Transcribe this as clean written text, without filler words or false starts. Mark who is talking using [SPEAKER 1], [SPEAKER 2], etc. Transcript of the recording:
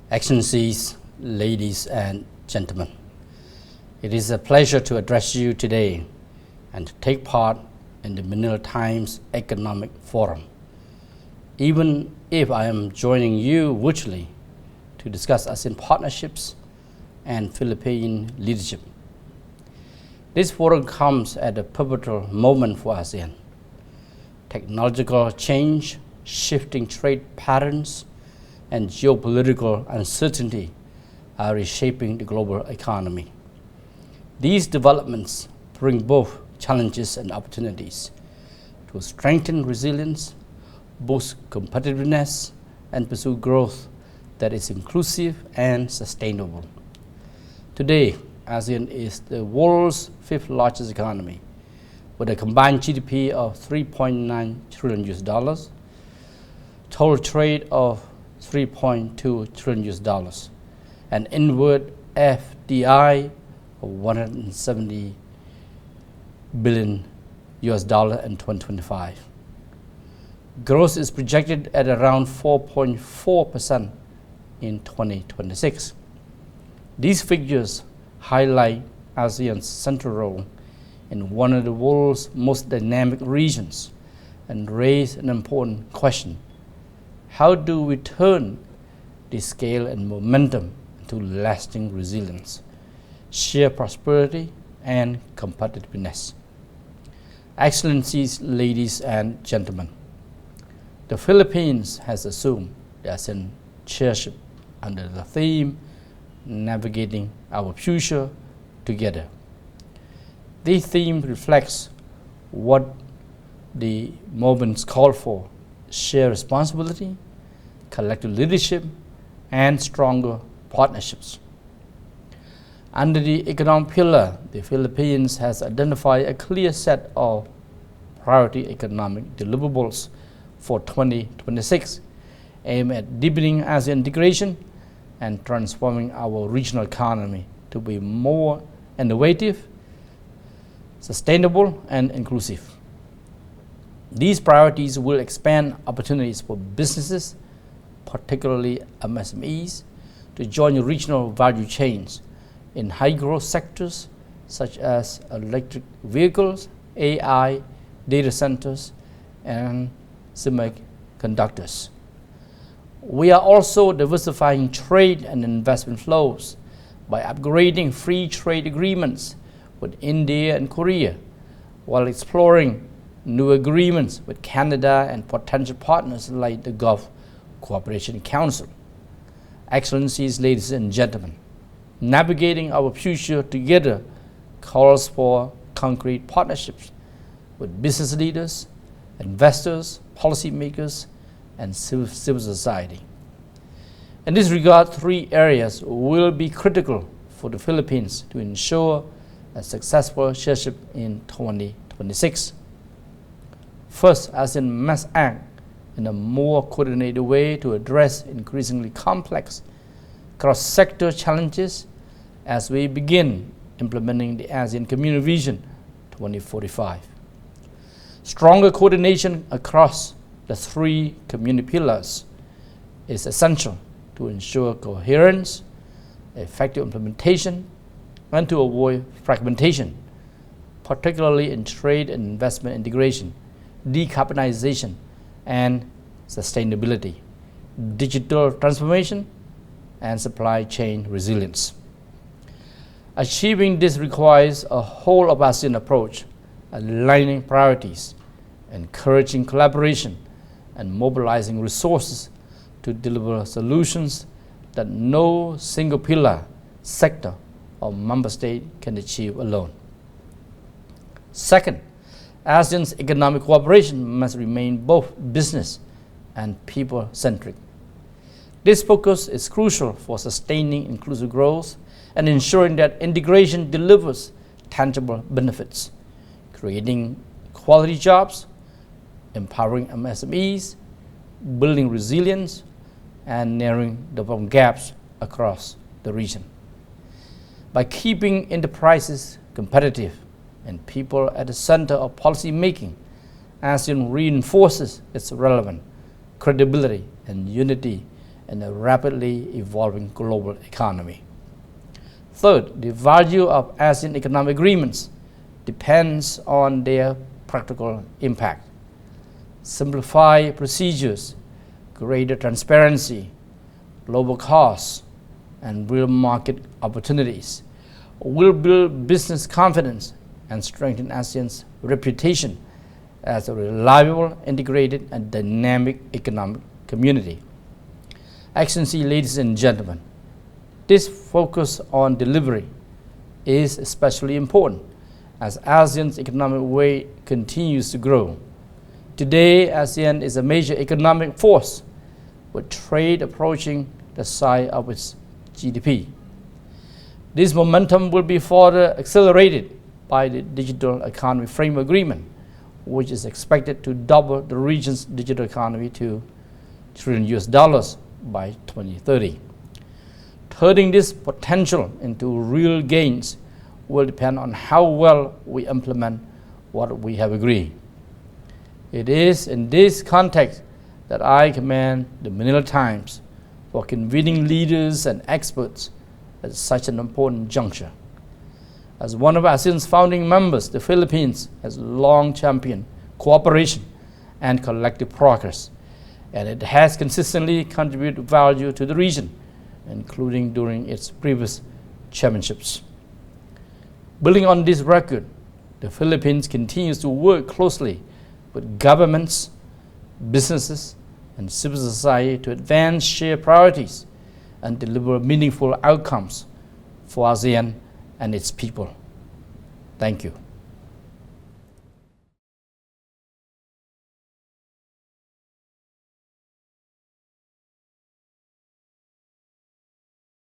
[SPEAKER 1] Excellencies, ladies and gentlemen, it is a pleasure to address you today and to take part in the Manila Times Economic Forum, even if I am joining you virtually to discuss ASEAN partnerships and Philippine leadership. This forum comes at a pivotal moment for ASEAN. Technological change, shifting trade patterns, and geopolitical uncertainty are reshaping the global economy. These developments bring both challenges and opportunities to strengthen resilience, boost competitiveness, and pursue growth that is inclusive and sustainable. Today, ASEAN is the world's fifth largest economy, with a combined GDP of $3.9 trillion, total trade of $3.2 trillion, and inward FDI of $170 billion in 2025. Growth is projected at around 4.4% in 2026. These figures highlight ASEAN's central role in one of the world's most dynamic regions and raise an important question. How do we turn the scale and momentum into lasting resilience, shared prosperity, and competitiveness? Excellencies, ladies and gentlemen, the Philippines has assumed the ASEAN chairship under the theme Navigating Our Future Together. This theme reflects what the movements call for: shared responsibility, collective leadership, and stronger partnerships. Under the economic pillar, the Philippines has identified a clear set of priority economic deliverables for 2026, aimed at deepening ASEAN integration and transforming our regional economy to be more innovative, sustainable, and inclusive. These priorities will expand opportunities for businesses, particularly MSMEs, to join regional value chains in high-growth sectors such as electric vehicles, AI, data centers, and semiconductors. We are also diversifying trade and investment flows by upgrading free trade agreements with India and Korea, while exploring new agreements with Canada and potential partners like the Gulf Cooperation Council. Excellencies, ladies and gentlemen, navigating our future together calls for concrete partnerships with business leaders, investors, policymakers, and civil society. In this regard, three areas will be critical for the Philippines to ensure a successful chairship in 2026. First, ASEAN must act in a more coordinated way to address increasingly complex cross-sector challenges as we begin implementing the ASEAN Community Vision 2045. Stronger coordination across the three community pillars is essential to ensure coherence, effective implementation, and to avoid fragmentation, particularly in trade and investment integration, decarbonization and sustainability, digital transformation, and supply chain resilience. Achieving this requires a whole of ASEAN approach, aligning priorities, encouraging collaboration, and mobilizing resources to deliver solutions that no single pillar, sector, or member state can achieve alone. Second, ASEAN's economic cooperation must remain both business and people-centric. This focus is crucial for sustaining inclusive growth and ensuring that integration delivers tangible benefits, creating quality jobs, empowering MSMEs, building resilience, and narrowing development gaps across the region. By keeping enterprises competitive and people at the center of policy making, ASEAN reinforces its relevance, credibility, and unity in a rapidly evolving global economy. Third, the value of ASEAN economic agreements depends on their practical impact. Simplified procedures, greater transparency, lower costs, and real market opportunities will build business confidence and strengthen ASEAN's reputation as a reliable, integrated, and dynamic economic community. Excellency, ladies and gentlemen, this focus on delivery is especially important as ASEAN's economic weight continues to grow. Today, ASEAN is a major economic force with trade approaching the size of its GDP. This momentum will be further accelerated by the Digital Economy Framework Agreement, which is expected to double the region's digital economy to $1 trillion by 2030. Turning this potential into real gains will depend on how well we implement what we have agreed. It is in this context that I commend the Manila Times for convening leaders and experts at such an important juncture. As one of ASEAN's founding members, the Philippines has long championed cooperation and collective progress, and it has consistently contributed value to the region, including during its previous chairmanships. Building on this record, the Philippines continues to work closely with governments, businesses, and civil society to advance shared priorities and deliver meaningful outcomes for ASEAN and its people. Thank you.